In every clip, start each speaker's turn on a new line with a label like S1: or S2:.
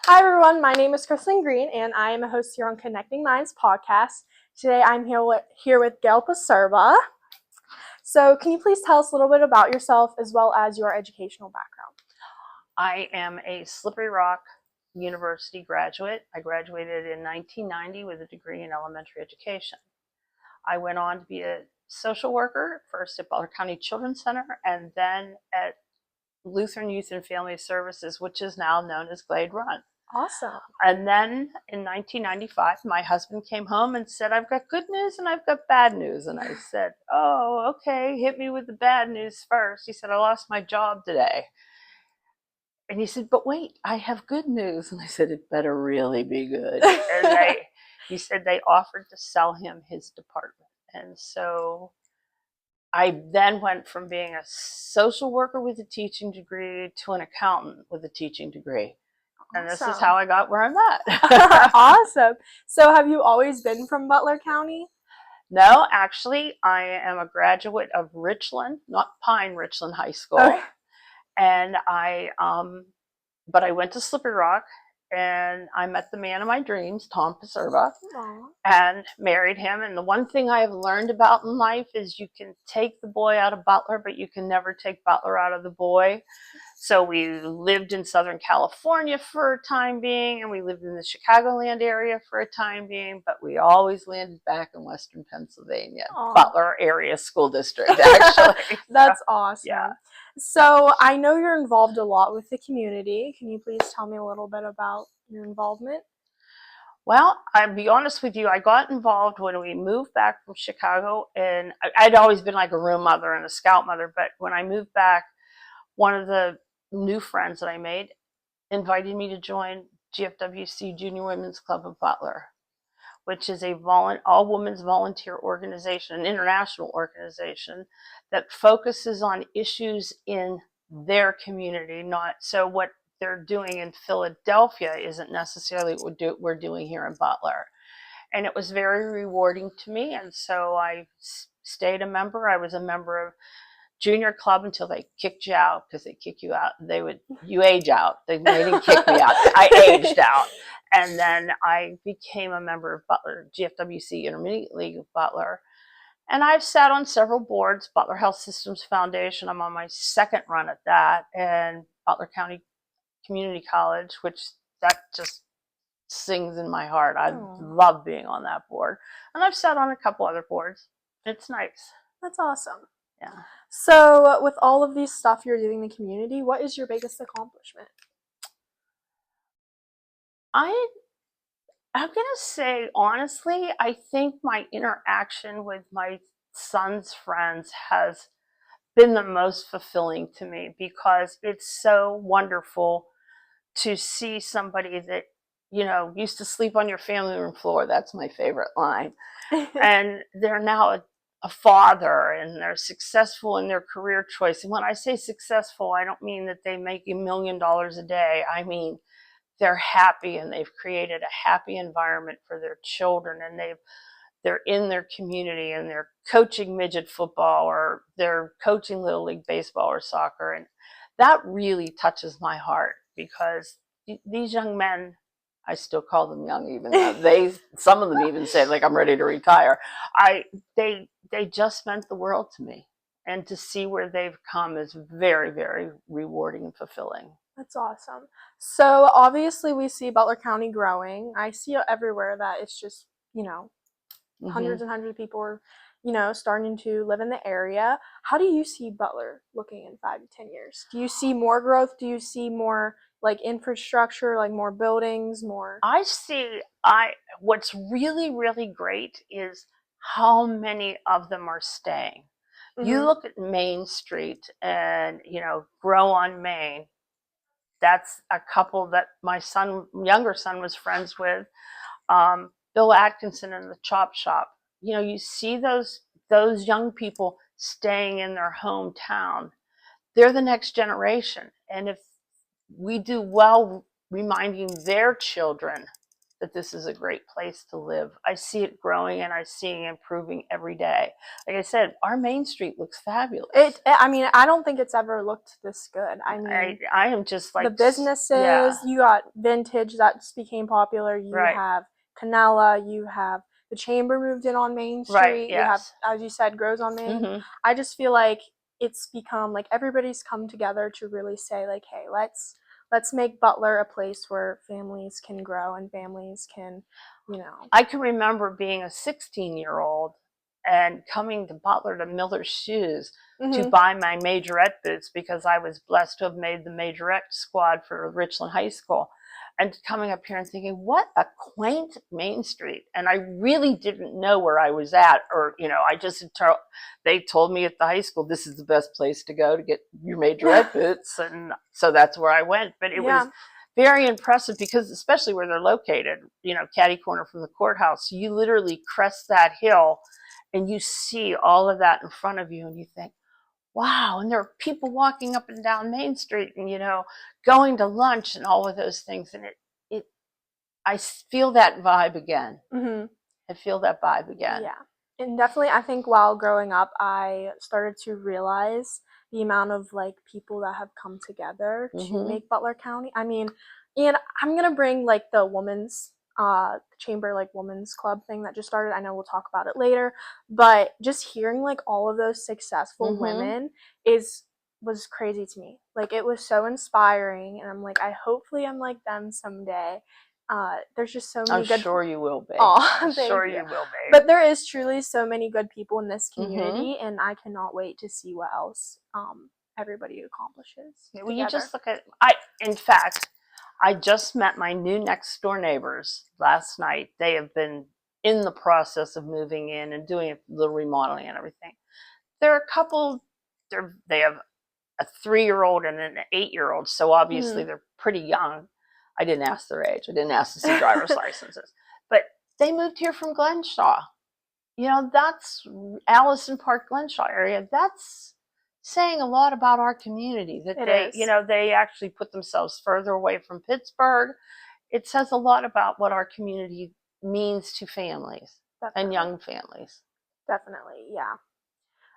S1: Hi everyone, my name is Kristen Green and I am a host here on Connecting Minds podcast. Today I'm here with Gail Paserba. So can you please tell us a little bit about yourself as well as your educational background?
S2: I am a Slippery Rock University graduate. I graduated in 1990 with a degree in elementary education. I went on to be a social worker, first at Butler County Children's Center and then at Lutheran Youth and Family Services, which is now known as Glade Run.
S1: Awesome.
S2: And then in 1995, my husband came home and said, I've got good news and I've got bad news. And I said, oh, okay, hit me with the bad news first. He said, I lost my job today. And he said, but wait, I have good news. And I said, it better really be good. And he said they offered to sell him his department. And so I then went from being a social worker with a teaching degree to an accountant with a teaching degree. And this is how I got where I'm at.
S1: Awesome. So have you always been from Butler County?
S2: No, actually, I am a graduate of Richland, not Pine, Richland High School.
S1: Okay.
S2: And but I went to Slippery Rock and I met the man of my dreams, Tom Paserba, and married him. And the one thing I have learned about in life is you can take the boy out of Butler, but you can never take Butler out of the boy. So we lived in Southern California for a time being, and we lived in the Chicagoland area for a time being, but we always landed back in Western Pennsylvania, Butler area school district, actually.
S1: That's awesome.
S2: Yeah.
S1: So I know you're involved a lot with the community. Can you please tell me a little bit about your involvement?
S2: Well, I'll be honest with you, I got involved when we moved back from Chicago, and I'd always been like a room mother and a scout mother, but when I moved back, one of the new friends that I made invited me to join GFWC Junior Women's Club of Butler, which is a all-women's volunteer organization, an international organization that focuses on issues in their community. Not so what they're doing in Philadelphia isn't necessarily what we're doing here in Butler. And it was very rewarding to me, and so I stayed a member. I was a member of junior club until they kicked you out, because they kick you out. You age out. They didn't kick me out. I aged out. And then I became a member of Butler, GFWC Intermediate League of Butler. And I've sat on several boards, Butler Health Systems Foundation. I'm on my second run at that, and Butler County Community College, which that just sings in my heart. I love being on that board. And I've sat on a couple other boards. It's nice.
S1: That's awesome.
S2: Yeah.
S1: So with all of these stuff you're doing in the community, what is your biggest accomplishment?
S2: I'm going to say, honestly, I think my interaction with my son's friends has been the most fulfilling to me, because it's so wonderful to see somebody that, used to sleep on your family room floor. That's my favorite line. And they're now a father, and they're successful in their career choice. And when I say successful, I don't mean that they make $1 million a day. I mean, they're happy, and they've created a happy environment for their children, and they're in their community, and they're coaching midget football, or they're coaching Little League baseball or soccer. And that really touches my heart, because these young men, I still call them young, even though some of them even say, like, I'm ready to retire. They just meant the world to me. And to see where they've come is very, very rewarding and fulfilling.
S1: That's awesome. So obviously we see Butler County growing. I see it everywhere that it's just, hundreds and hundreds of people are, starting to live in the area. How do you see Butler looking in 5 to 10 years? Do you see more growth? Do you see more like infrastructure, like more buildings, more?
S2: What's really, really great is how many of them are staying. You look at Main Street and, Grow on Main. That's a couple that my younger son was friends with. Bill Atkinson and the Chop Shop. You see those young people staying in their hometown. They're the next generation. And if we do well reminding their children that this is a great place to live. I see it growing and I see it improving every day. Like I said, our Main Street looks fabulous.
S1: I mean, I don't think it's ever looked this good. I mean,
S2: I am just like,
S1: the businesses,
S2: yeah,
S1: you got Vintage that just became popular. You
S2: right,
S1: have Canella, you have the Chamber moved in on Main
S2: right,
S1: Street. You have,
S2: yes.
S1: as you said, Grows on Main.
S2: Mm-hmm.
S1: I just feel like it's become like everybody's come together to really say like, hey, let's make Butler a place where families can grow and families can, you know.
S2: I can remember being a 16-year-old and coming to Butler to Miller's Shoes to
S1: Mm-hmm.
S2: buy my majorette boots because I was blessed to have made the majorette squad for Richland High School. And coming up here and thinking, what a quaint Main Street. And I really didn't know where I was at. Or, I just, they told me at the high school, this is the best place to go to get your majorette boots. And so that's where I went. But it was very impressive because, especially where they're located, catty corner from the courthouse, you literally crest that hill and you see all of that in front of you and you think, wow. And there are people walking up and down Main Street and, going to lunch and all of those things. And I feel that vibe again.
S1: Mm-hmm.
S2: I feel that vibe again.
S1: Yeah. And definitely, I think while growing up, I started to realize the amount of like people that have come together to make Butler County. I mean, and I'm gonna bring like the women's chamber, like women's club thing that just started. I know we'll talk about it later, but just hearing like all of those successful women was crazy to me. Like it was so inspiring, and I'm like, hopefully I'm like them someday. There's just so many
S2: I'm
S1: good.
S2: sure you will be.
S1: I'm
S2: sure you will be.
S1: But there is truly so many good people in this community, and I cannot wait to see what else everybody accomplishes
S2: Well, you
S1: together.
S2: just look at in fact, I just met my new next door neighbors last night. They have been in the process of moving in and doing the remodeling and everything. They're a couple. They have a 3-year-old and an 8-year-old, so obviously they're pretty young. I didn't ask their age. I didn't ask to see driver's licenses. But they moved here from Glenshaw. That's Allison Park, Glenshaw area. That's saying a lot about our community. That they actually put themselves further away from Pittsburgh. It says a lot about what our community means to families and young families.
S1: Definitely, yeah.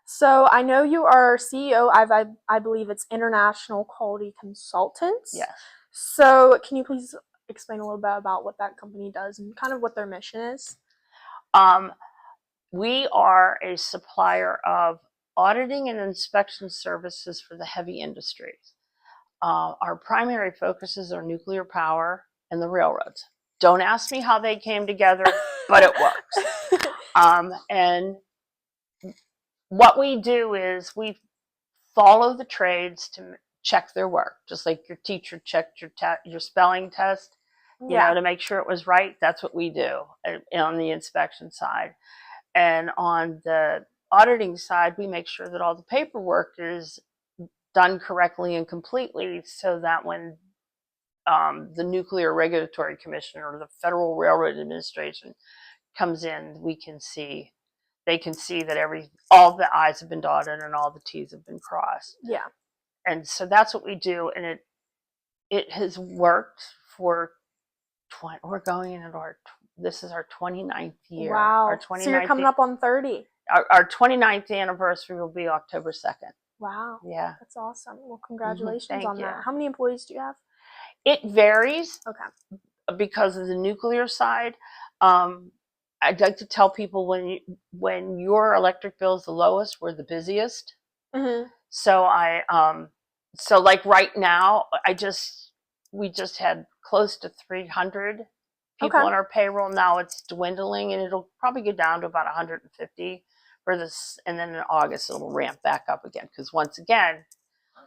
S1: So I know you are CEO. I believe it's International Quality Consultants.
S2: Yes.
S1: So can you please explain a little bit about what that company does and kind of what their mission is?
S2: We are a supplier of auditing and inspection services for the heavy industries. Our primary focuses are nuclear power and the railroads. Don't ask me how they came together, but it works. And what we do is we follow the trades to check their work, just like your teacher checked your spelling test, to make sure it was right. That's what we do on the inspection side. And on the auditing side, we make sure that all the paperwork is done correctly and completely so that when the Nuclear Regulatory Commission or the Federal Railroad Administration comes in, they can see that all the I's have been dotted and all the T's have been crossed.
S1: Yeah.
S2: And so that's what we do, and it has worked for we're going into this is our 29th year.
S1: Wow.
S2: Our 29th
S1: so you're coming up on 30.
S2: Our 29th anniversary will be October 2nd.
S1: Wow.
S2: Yeah.
S1: That's awesome. Well, congratulations on that.
S2: You.
S1: How many employees do you have?
S2: It varies.
S1: Okay.
S2: Because of the nuclear side. I'd like to tell people when your electric bill is the lowest, we're the busiest. So so like right now, we just had close to 300 people on our payroll. Now it's dwindling, and it'll probably go down to about 150 for this, and then in August it'll ramp back up again because once again,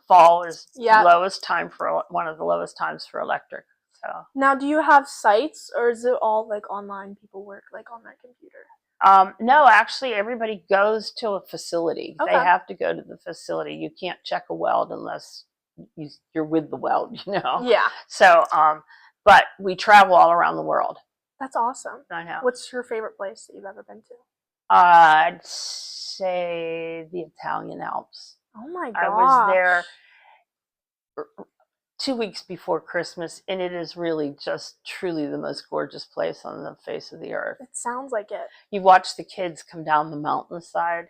S2: fall is lowest time for one of the lowest times for electric. So
S1: now, do you have sites, or is it all like online? People work like on their computer.
S2: No, actually, everybody goes to a facility.
S1: Okay.
S2: They have to go to the facility. You can't check a weld unless you're with the weld,
S1: Yeah.
S2: So, but we travel all around the world.
S1: That's awesome.
S2: I know.
S1: What's your favorite place that you've ever been to?
S2: I'd say the Italian Alps.
S1: Oh my gosh.
S2: I was there 2 weeks before Christmas, and it is really just truly the most gorgeous place on the face of the earth.
S1: It sounds like it.
S2: You watch the kids come down the mountainside.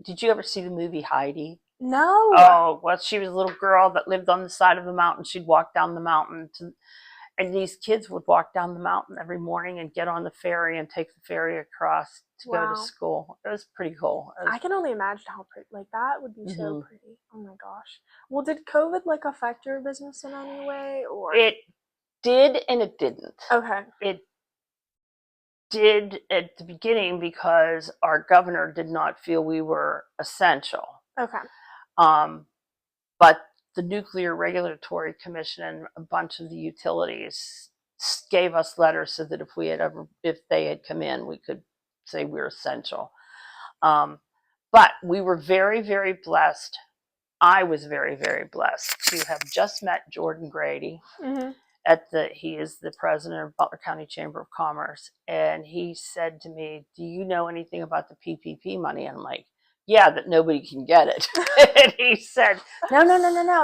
S2: Did you ever see the movie Heidi?
S1: No.
S2: Oh, well, she was a little girl that lived on the side of the mountain. She'd walk down the mountain and these kids would walk down the mountain every morning and get on the ferry and take the ferry across to go to school. It was pretty cool.
S1: I can only imagine how pretty, like, that would be so pretty. Oh my gosh. Well, did COVID like affect your business in any way, or?
S2: It did and it didn't.
S1: Okay.
S2: It did at the beginning because our governor did not feel we were essential.
S1: Okay.
S2: But the Nuclear Regulatory Commission and a bunch of the utilities gave us letters so that if they had come in, we could say we're essential. But we were very, very blessed. I was very, very blessed to have just met Jordan Grady. He is the president of Butler County Chamber of Commerce, and he said to me, "Do you know anything about the PPP money?" And I'm like, "Yeah, that nobody can get it." And he said, No,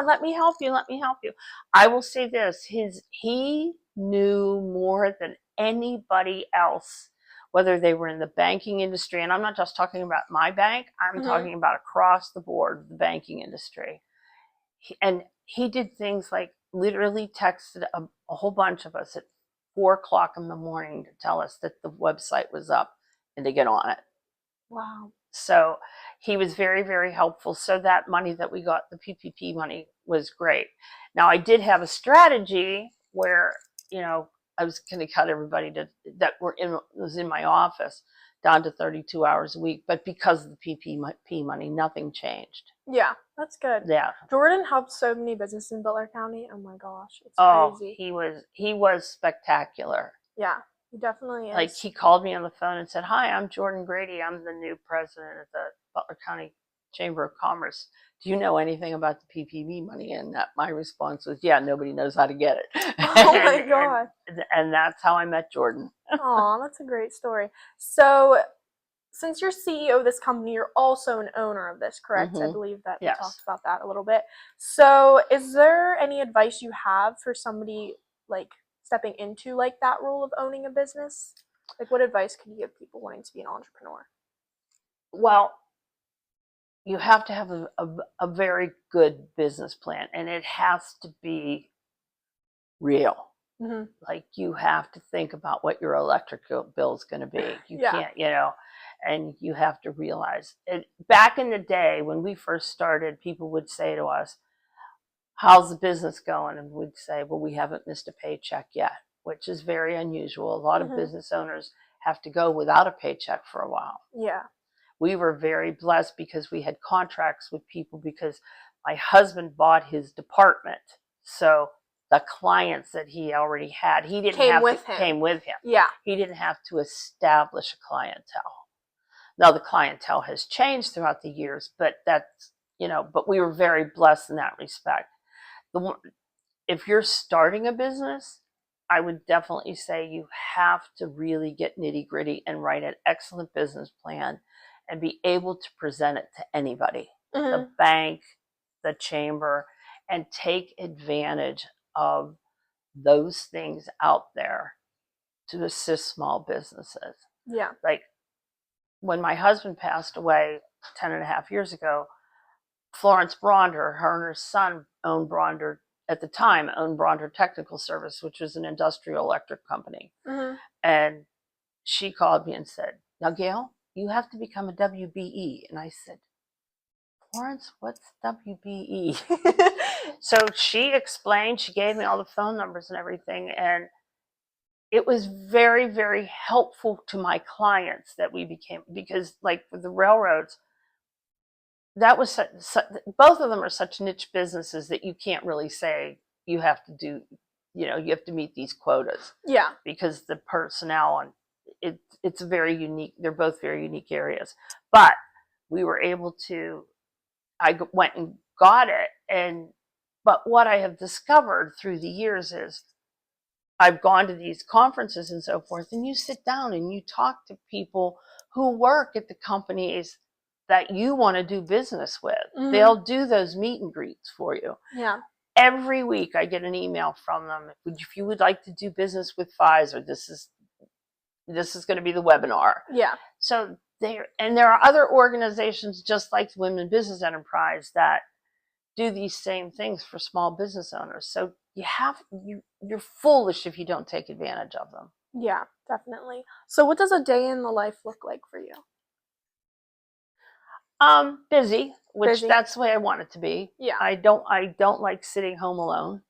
S2: let me help you. I will say this, he knew more than anybody else, whether they were in the banking industry, and I'm not just talking about my bank, I'm talking about across the board, the banking industry. He did things like literally texted a whole bunch of us at 4:00 in the morning to tell us that the website was up and to get on it.
S1: Wow.
S2: So he was very, very helpful. So that money that we got, the PPP money, was great. Now, I did have a strategy where, I was going to cut everybody that was in my office down to 32 hours a week. But because of the PPP money, nothing changed.
S1: Yeah, that's good.
S2: Yeah.
S1: Jordan helped so many businesses in Butler County. Oh my gosh, it's crazy.
S2: He was spectacular.
S1: Yeah, he definitely is.
S2: Like, he called me on the phone and said, "Hi, I'm Jordan Grady. I'm the new president of the Butler County Chamber of Commerce. Do you know anything about the PPP money?" And my response was, "Yeah, nobody knows how to get it."
S1: Oh my God.
S2: And that's how I met Jordan.
S1: Aw, that's a great story. So, since you're CEO of this company, you're also an owner of this, correct? I believe that we talked about that a little bit. So, is there any advice you have for somebody, like, stepping into, like, that role of owning a business? Like, what advice could you give people wanting to be an entrepreneur?
S2: Well, you have to have a very good business plan, and it has to be real. Like, you have to think about what your electric bill is going to be. You can't, and you have to realize it. Back in the day when we first started, people would say to us, "How's the business going?" And we'd say, "Well, we haven't missed a paycheck yet," which is very unusual. A lot of business owners have to go without a paycheck for a while.
S1: Yeah.
S2: We were very blessed because we had contracts with people, because my husband bought his department. So the clients that he already had, came with him.
S1: Yeah.
S2: He didn't have to establish a clientele. Now, the clientele has changed throughout the years, but but we were very blessed in that respect. If you're starting a business, I would definitely say you have to really get nitty gritty and write an excellent business plan and be able to present it to anybody, the bank, the chamber, and take advantage of those things out there to assist small businesses.
S1: Yeah.
S2: Like, when my husband passed away 10.5 years ago, Florence Bronder, her and her son owned Bronder, at the time, owned Bronder Technical Service, which was an industrial electric company. And she called me and said, "Now, Gail, you have to become a WBE." And I said, "Florence, what's WBE?" So she explained, she gave me all the phone numbers and everything. And it was very, very helpful to my clients that we became, because, like, with the railroads, that was both of them are such niche businesses that you can't really say you have to do, you have to meet these quotas.
S1: Yeah.
S2: Because the personnel, and it's very unique. They're both very unique areas. But we were able to, I went and got it. But what I have discovered through the years is, I've gone to these conferences and so forth, and you sit down and you talk to people who work at the companies that you want to do business with. They'll do those meet and greets for you.
S1: Yeah.
S2: every week I get an email from them. If you would like to do business with Pfizer, this is going to be the webinar.
S1: Yeah.
S2: So there are other organizations just like Women Business Enterprise that do these same things for small business owners. So you're foolish if you don't take advantage of them.
S1: Yeah, definitely. So what does a day in the life look like for you?
S2: Busy, which
S1: Busy.
S2: that's the way I want it to be.
S1: Yeah.
S2: I don't like sitting home alone.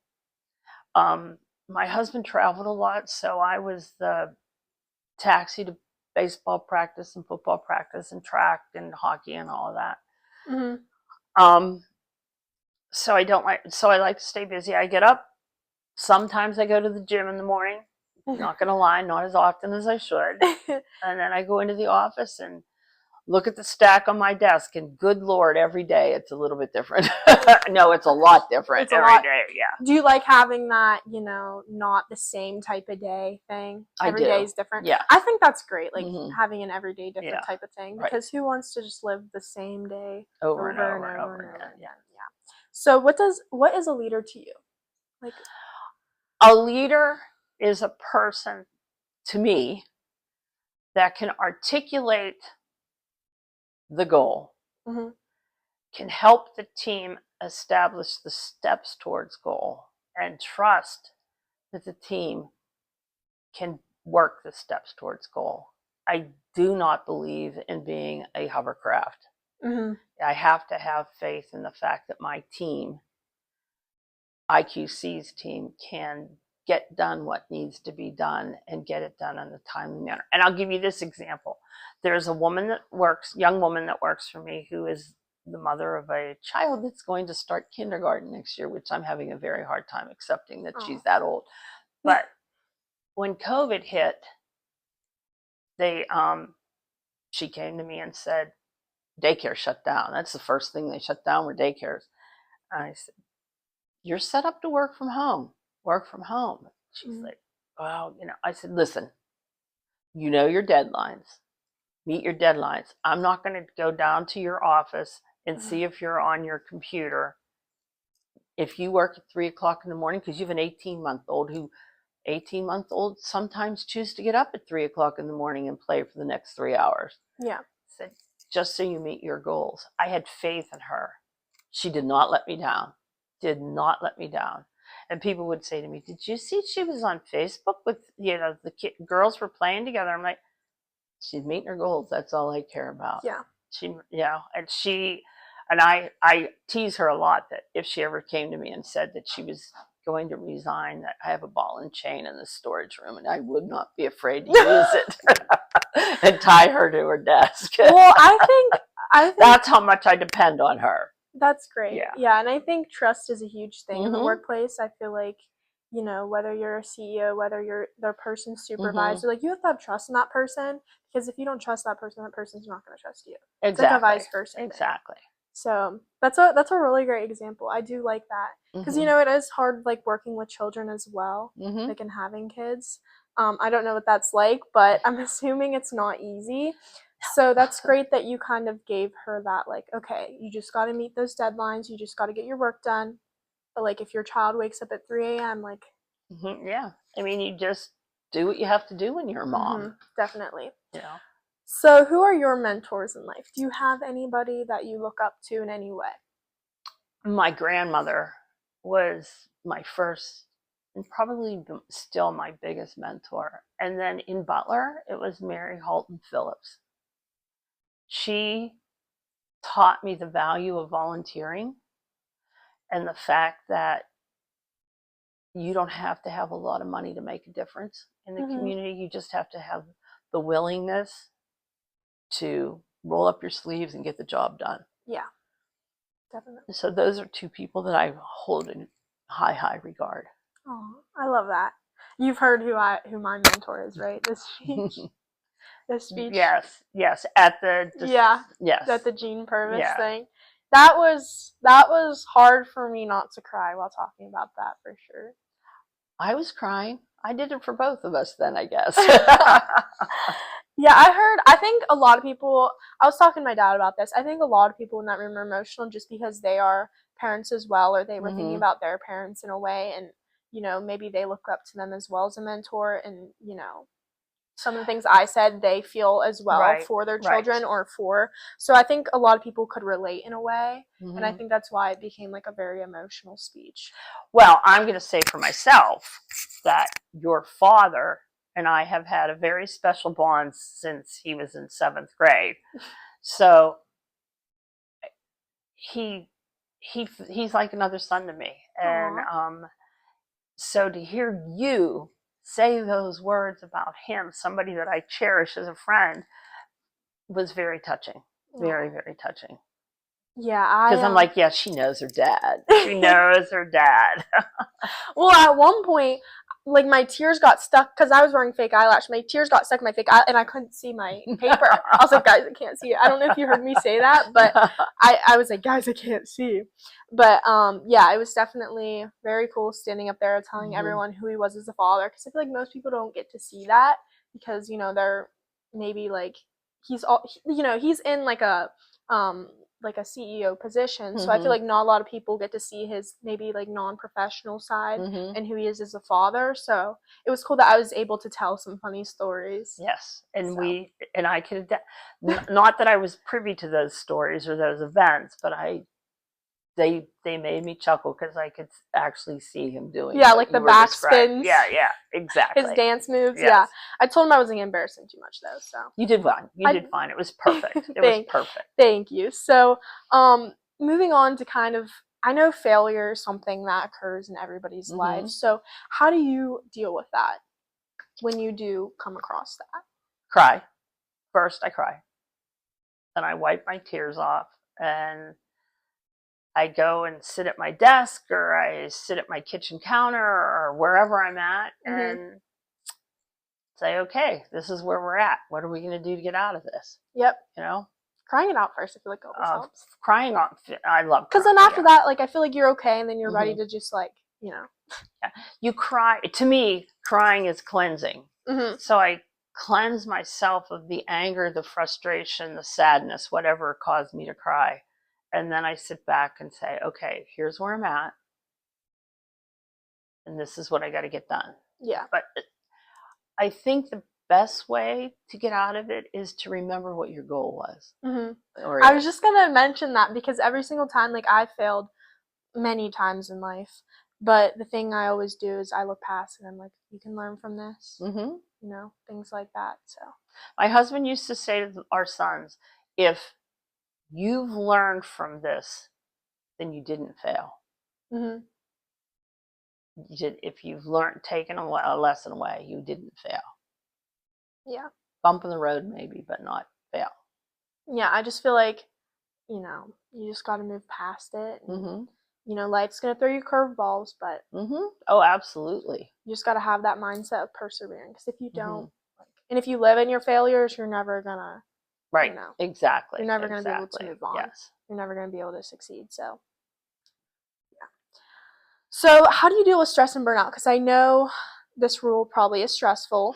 S2: My husband traveled a lot, so I was the taxi to baseball practice and football practice and track and hockey and all of that.
S1: Mm-hmm.
S2: So I like to stay busy. I get up. Sometimes I go to the gym in the morning. Not gonna lie, not as often as I should. And then I go into the office and look at the stack on my desk, and good Lord, every day it's a little bit different. No, it's a lot different every day. Yeah.
S1: Do you like having that, not the same type of day thing? Every day is different.
S2: Yeah.
S1: I think that's great, like having an everyday different type of thing, because who wants to just live the same day over and over again? Yeah. So what is a leader to you? Like,
S2: a leader is a person, to me, that can articulate the goal, can help the team establish the steps towards goal, and trust that the team can work the steps towards goal. I do not believe in being a hovercraft. I have to have faith in the fact that my team, IQC's team, can get done what needs to be done and get it done in a timely manner. And I'll give you this example. There's a young woman that works for me, who is the mother of a child that's going to start kindergarten next year, which I'm having a very hard time accepting that she's that old. But when COVID hit, she came to me and said, daycare shut down. That's the first thing they shut down, were daycares. And I said, you're set up to work from home. Work from home. She's like, well, I said, listen, your deadlines. Meet your deadlines. I'm not going to go down to your office and see if you're on your computer. If you work at 3:00 in the morning, because you have an 18-month-old sometimes choose to get up at 3:00 in the morning and play for the next 3 hours.
S1: Yeah.
S2: I said, just so you meet your goals. I had faith in her. She did not let me down. Did not let me down. And people would say to me, did you see she was on Facebook with, the girls were playing together? I'm like, she's meeting her goals. That's all I care about.
S1: Yeah.
S2: And I tease her a lot that if she ever came to me and said that she was going to resign, that I have a ball and chain in the storage room and I would not be afraid to use it and tie her to her desk.
S1: Well, I think
S2: that's how much I depend on her.
S1: That's great. Yeah, and I think trust is a huge thing in the workplace. I feel like, whether you're a CEO, whether you're their person's supervisor, like, you have to have trust in that person, because if you don't trust that person's not going to trust you.
S2: Exactly.
S1: It's like a vice versa thing.
S2: Exactly.
S1: So that's a really great example. I do like that, because it is hard, like, working with children as well, like, and having kids. I don't know what that's like, but I'm assuming it's not easy. So that's great that you kind of gave her that, like, okay, you just got to meet those deadlines. You just got to get your work done. But, like, if your child wakes up at 3 a.m., like...
S2: Yeah. I mean, you just do what you have to do when you're a mom.
S1: Definitely. Yeah. So who are your mentors in life? Do you have anybody that you look up to in any way?
S2: My grandmother was my first and probably still my biggest mentor. And then in Butler, it was Mary Halton Phillips. She taught me the value of volunteering and the fact that you don't have to have a lot of money to make a difference in the community. You just have to have the willingness to roll up your sleeves and get the job done.
S1: Yeah, definitely.
S2: So those are two people that I hold in high regard.
S1: Oh, I love that. You've heard who my mentor is, right? This speech. This speech.
S2: Yes. At the
S1: at the Gene Purvis thing. That was hard for me not to cry while talking about that, for sure.
S2: I was crying. I did it for both of us then, I guess.
S1: Yeah, I think a lot of people, I was talking to my dad about this, I think a lot of people in that room are emotional just because they are parents as well, or they were thinking about their parents in a way, and maybe they look up to them as well as a mentor, and some of the things I said they feel as well for their children or for. So I think a lot of people could relate in a way, and I think that's why it became like a very emotional speech.
S2: Well, I'm going to say for myself that your father and I have had a very special bond since he was in 7th grade. So he's like another son to me, and so to hear you say those words about him, somebody that I cherish as a friend, was very touching. Very, very touching.
S1: Yeah,
S2: because I'm like, yeah, she knows her dad. She knows her dad.
S1: Well, at one point, like my tears got stuck because I was wearing fake eyelash. My tears got stuck in my fake eye, and I couldn't see my paper. I was like, guys, I can't see it. I don't know if you heard me say that, but I was like, guys, I can't see. But yeah, it was definitely very cool standing up there telling everyone who he was as a father, because I feel like most people don't get to see that because they're maybe like he's all he's in like a CEO position. So I feel like not a lot of people get to see his maybe like non-professional side and who he is as a father. So it was cool that I was able to tell some funny stories.
S2: Yes. And I could, not that I was privy to those stories or those events, but they made me chuckle because I could actually see him doing
S1: like the backspins.
S2: Yeah, exactly.
S1: His dance moves. Yes. Yeah. I told him I wasn't embarrassing too much though. So
S2: you did fine. You did fine. It was perfect. It was perfect.
S1: Thank you. So moving on to kind of, I know failure is something that occurs in everybody's life. So how do you deal with that when you do come across that?
S2: Cry. First I cry. Then I wipe my tears off and I go and sit at my desk, or I sit at my kitchen counter, or wherever I'm at, and say, okay, this is where we're at. What are we going to do to get out of this?
S1: Yep.
S2: Crying
S1: it out first, I feel like always helps.
S2: Crying out, I love crying.
S1: Because then after that, like, I feel like you're okay, and then you're ready to just, like,
S2: Yeah. You cry. To me, crying is cleansing. So I cleanse myself of the anger, the frustration, the sadness, whatever caused me to cry. And then I sit back and say, okay, here's where I'm at. And this is what I got to get done.
S1: Yeah.
S2: But I think the best way to get out of it is to remember what your goal was.
S1: I was just going to mention that because every single time, like, I failed many times in life. But the thing I always do is I look past and I'm like, you can learn from this. Things like that. So
S2: my husband used to say to our sons, if you've learned from this, then you didn't fail. If you've taken a lesson away, you didn't fail.
S1: Yeah.
S2: Bump in the road maybe, but not fail.
S1: Yeah, I just feel like, you just got to move past it. And, life's going to throw you curveballs, but
S2: oh, absolutely.
S1: You just got to have that mindset of persevering, because if you don't, and if you live in your failures, you're never going to,
S2: exactly.
S1: You're never going to be able to move on.
S2: Yes.
S1: You're never going to be able to succeed. So, yeah. So, how do you deal with stress and burnout? Because I know this rule probably is stressful.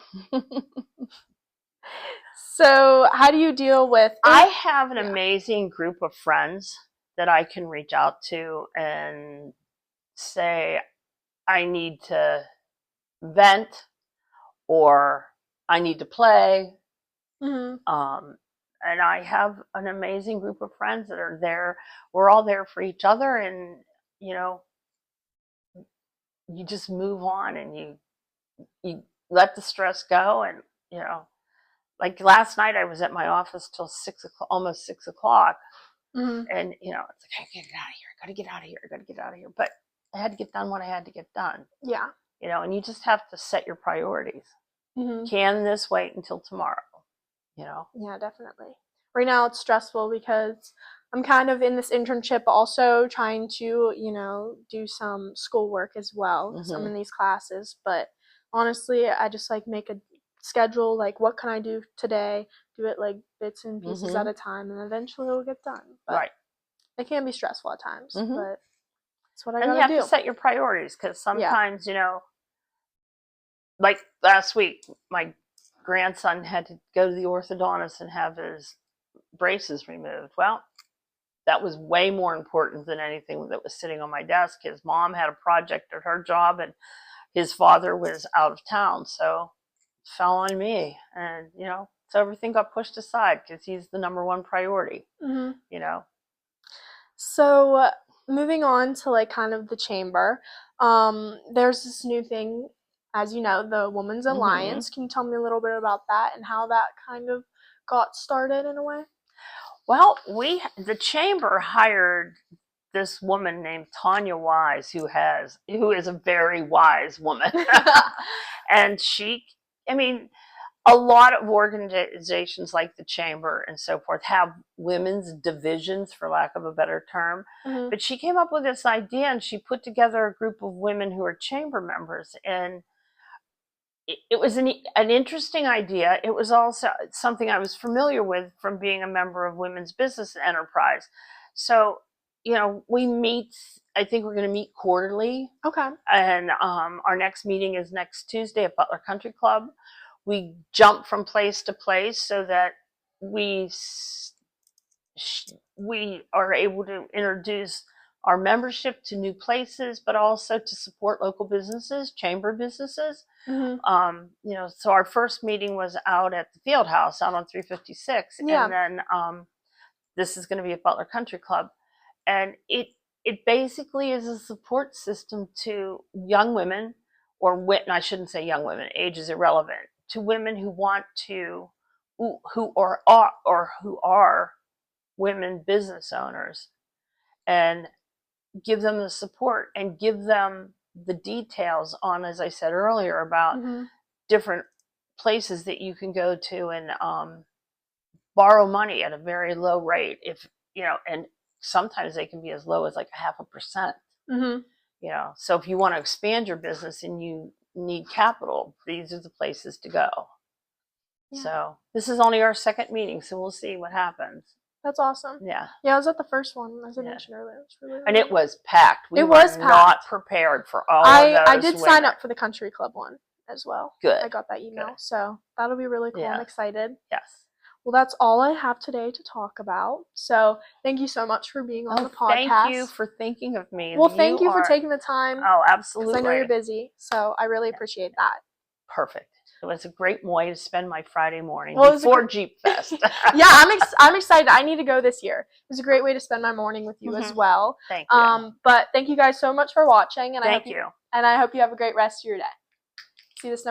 S1: So, how do you deal with?
S2: I have an amazing group of friends that I can reach out to and say, I need to vent, or I need to play. And I have an amazing group of friends that are there. We're all there for each other, and you just move on, and you let the stress go, and like last night I was at my office till 6 o'clock, almost 6 o'clock, and it's like, I gotta get out of here. I gotta get out of here. I gotta get out of here. But I had to get done what I had to get done.
S1: Yeah.
S2: And you just have to set your priorities. Can this wait until tomorrow?
S1: Yeah, definitely. Right now it's stressful because I'm kind of in this internship, also trying to, do some schoolwork as well, because I'm in these classes. But honestly, I just like make a schedule, like what can I do today, do it like bits and pieces at a time, and eventually it'll get done. But it can be stressful at times, but it's what I gotta do.
S2: And you have to set your priorities, because sometimes, like last week, my grandson had to go to the orthodontist and have his braces removed. Well, that was way more important than anything that was sitting on my desk. His mom had a project at her job, and his father was out of town, so it fell on me. And, you know, so everything got pushed aside because he's the number one priority, you know.
S1: So moving on to like kind of the chamber, there's this new thing, as you know, the Women's Alliance. Can you tell me a little bit about that and how that kind of got started in a way?
S2: Well, the chamber hired this woman named Tanya Wise, who is a very wise woman. And I mean, a lot of organizations like the chamber and so forth have women's divisions, for lack of a better term. But she came up with this idea, and she put together a group of women who are chamber members, and it was an interesting idea. It was also something I was familiar with from being a member of Women's Business Enterprise. So, you know, we meet, I think we're going to meet quarterly.
S1: Okay.
S2: And our next meeting is next Tuesday at Butler Country Club. We jump from place to place so that we are able to introduce our membership to new places, but also to support local businesses, chamber businesses. You know, so our first meeting was out at the Field House out on 356, and then this is going to be at Butler Country Club, and it basically is a support system to young women, or I shouldn't say young women, age is irrelevant, to women who want to, who are women business owners, and give them the support and give them the details on, as I said earlier, about different places that you can go to and borrow money at a very low rate, if you know, and sometimes they can be as low as like 0.5%. You know, so if you want to expand your business and you need capital, these are the places to go. So this is only our second meeting, so we'll see what happens.
S1: That's awesome.
S2: Yeah,
S1: I was at the first one, as I mentioned earlier. It was really,
S2: and it was packed. We were not prepared for all of those.
S1: I did sign up for the country club one as well.
S2: Good.
S1: I got that email, so that'll be really cool. I'm excited.
S2: Yes.
S1: Well, that's all I have today to talk about. So thank you so much for being on the podcast.
S2: Thank you for thinking of me.
S1: Well, thank you for taking the time.
S2: Oh, absolutely.
S1: Because I know you're busy, so I really appreciate that.
S2: Perfect. It was a great way to spend my Friday morning before Jeep Fest.
S1: Yeah, I'm excited. I need to go this year. It was a great way to spend my morning with you as well.
S2: Thank you.
S1: But thank you guys so much for watching, and
S2: I hope you
S1: have a great rest of your day. See you this